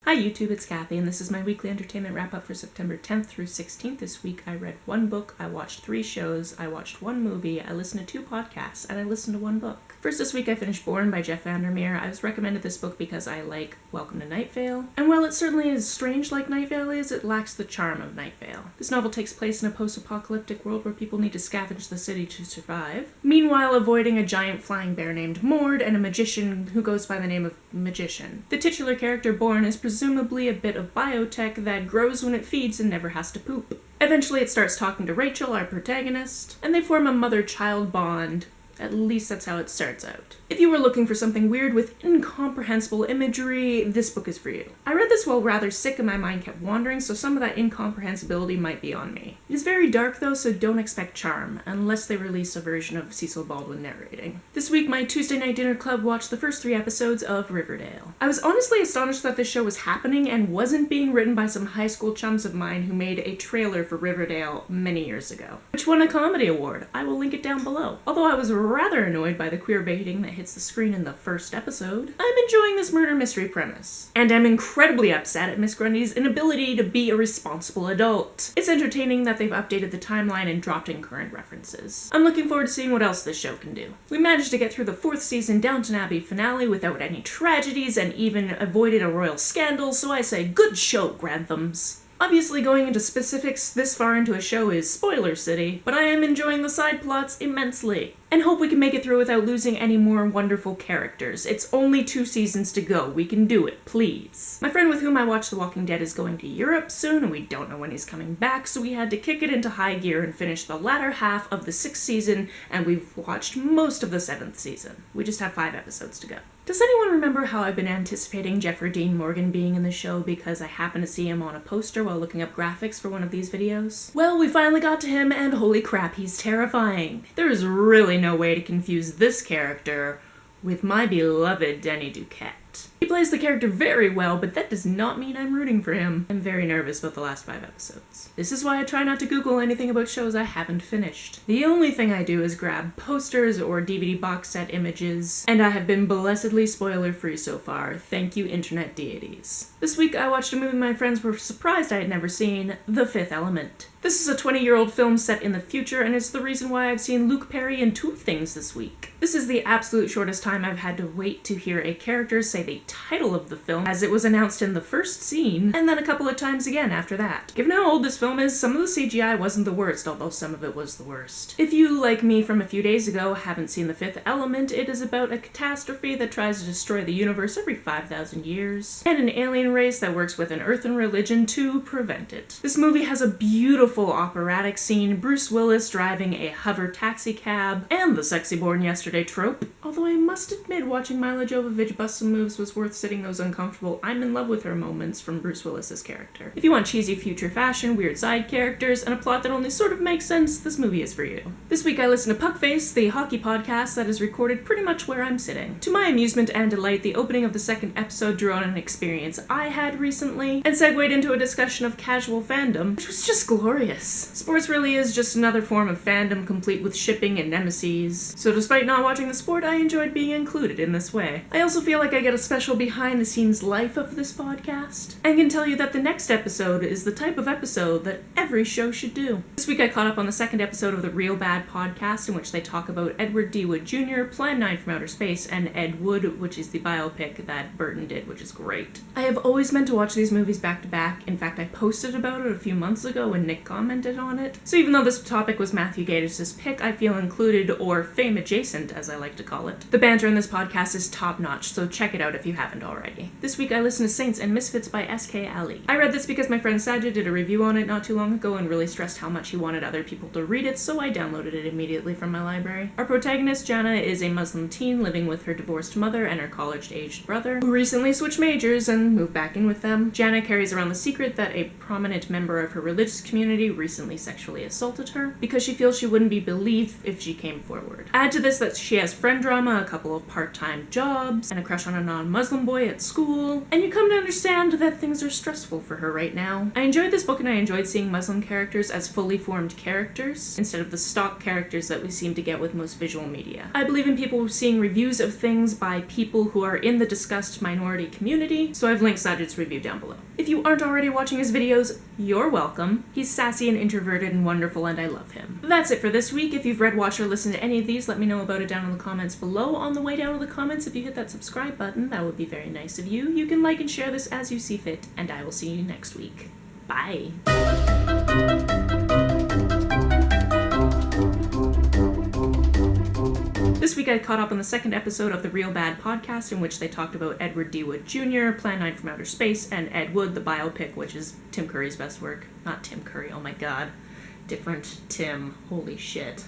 Hi YouTube, it's Kathy, and this is my weekly entertainment wrap-up for September 10th through 16th. This week I read one book, I watched 3 shows, I watched 1 movie, I listened to 2 podcasts, and I listened to 1 book. First this week I finished Born by Jeff Vandermeer. I was recommended this book because I like Welcome to Night Vale, and while it certainly is strange like Night Vale is, it lacks the charm of Night Vale. This novel takes place in a post-apocalyptic world where people need to scavenge the city to survive, meanwhile avoiding a giant flying bear named Mord and a magician who goes by the name of Magician. The titular character Born is presumably a bit of biotech that grows when it feeds and never has to poop. Eventually it starts talking to Rachel, our protagonist, and they form a mother-child bond. At least that's how it starts out. If you were looking for something weird with incomprehensible imagery, this book is for you. I read this while rather sick and my mind kept wandering, so some of that incomprehensibility might be on me. It is very dark though, so don't expect charm, unless they release a version of Cecil Baldwin narrating. This week, my Tuesday night dinner club watched the first 3 episodes of Riverdale. I was honestly astonished that this show was happening and wasn't being written by some high school chums of mine who made a trailer for Riverdale many years ago, which won a comedy award. I will link it down below. Although I was rather annoyed by the queer baiting that hits the screen in the first episode, I'm enjoying this murder mystery premise. And I'm incredibly upset at Miss Grundy's inability to be a responsible adult. It's entertaining that they've updated the timeline and dropped in current references. I'm looking forward to seeing what else this show can do. We managed to get through the 4th season Downton Abbey finale without any tragedies and even avoided a royal scandal, so I say good show, Granthams. Obviously, going into specifics this far into a show is spoiler city, but I am enjoying the side plots immensely, and hope we can make it through without losing any more wonderful characters. It's only 2 seasons to go. We can do it, please. My friend with whom I watch The Walking Dead is going to Europe soon, and we don't know when he's coming back, so we had to kick it into high gear and finish the latter half of the 6th season, and we've watched most of the 7th season. We just have 5 episodes to go. Does anyone remember how I've been anticipating Jeffrey Dean Morgan being in the show because I happened to see him on a poster while looking up graphics for one of these videos? Well, we finally got to him, and holy crap, he's terrifying. There is really no way to confuse this character with my beloved Denny Duquette. He plays the character very well, but that does not mean I'm rooting for him. I'm very nervous about the last 5 episodes. This is why I try not to Google anything about shows I haven't finished. The only thing I do is grab posters or DVD box set images, and I have been blessedly spoiler-free so far. Thank you, internet deities. This week I watched a movie my friends were surprised I had never seen, The Fifth Element. This is a 20-year-old film set in the future, and it's the reason why I've seen Luke Perry in 2 things this week. This is the absolute shortest time I've had to wait to hear a character say the title of the film, as it was announced in the first scene, and then a couple of times again after that. Given how old this film is, some of the CGI wasn't the worst, although some of it was the worst. If you, like me from a few days ago, haven't seen The Fifth Element, it is about a catastrophe that tries to destroy the universe every 5,000 years, and an alien race that works with an earthen religion to prevent it. This movie has a beautiful operatic scene, Bruce Willis driving a hover taxi cab, and the sexy born yesterday trope. Although I must admit watching Mila Jovovich bust some moves was worth sitting those uncomfortable I'm in love with her moments from Bruce Willis's character. If you want cheesy future fashion, weird side characters, and a plot that only sort of makes sense, this movie is for you. This week I listened to Puckface, the hockey podcast that is recorded pretty much where I'm sitting. To my amusement and delight, the opening of the 2nd episode drew on an experience I had recently, and segued into a discussion of casual fandom, which was just glorious. Sports really is just another form of fandom complete with shipping and nemesis, so despite not watching the sport, I enjoyed being included in this way. I also feel like I get a special behind-the-scenes life of this podcast, and can tell you that the next episode is the type of episode that every show should do. This week I caught up on the 2nd episode of the Real Bad podcast, in which they talk about Edward D. Wood Jr., Plan 9 from Outer Space, and Ed Wood, which is the biopic that Burton did, which is great. I have always meant to watch these movies back to back. In fact, I posted about it a few months ago when Nick commented on it. So even though this topic was Matthew Gatiss' pick, I feel included, or fame adjacent as I like to call it. The banter in this podcast is top notch, so check it out if you haven't already. This week I listened to Saints Misfits by S.K. Ali. I read this because my friend Sajid did a review on it not too long ago and really stressed how much he wanted other people to read it, so I downloaded it immediately from my library. Our protagonist, Jana, is a Muslim teen living with her divorced mother and her college-aged brother, who recently switched majors and moved back in with them. Jana carries around the secret that a prominent member of her religious community recently sexually assaulted her, because she feels she wouldn't be believed if she came forward. Add to this that she has friend drama, a couple of part-time jobs, and a crush on an non-Muslim boy at school, and you come to understand that things are stressful for her right now. I enjoyed this book, and I enjoyed seeing Muslim characters as fully formed characters, instead of the stock characters that we seem to get with most visual media. I believe in people seeing reviews of things by people who are in the discussed minority community, so I've linked Sajid's review down below. If you aren't already watching his videos, you're welcome. He's sassy and introverted and wonderful, and I love him. That's it for this week. If you've read, watched, or listened to any of these, let me know about it down in the comments below. On the way down to the comments, if you hit that subscribe button, that would be very nice of you. You can like and share this as you see fit, and I will see you next week. Bye. This week I caught up on the second episode of the Real Bad podcast, in which they talked about Edward D. Wood Jr., Plan 9 from Outer Space, and Ed Wood, the biopic, which is Tim Curry's best work. Not Tim Curry, oh my god. Different Tim. Holy shit.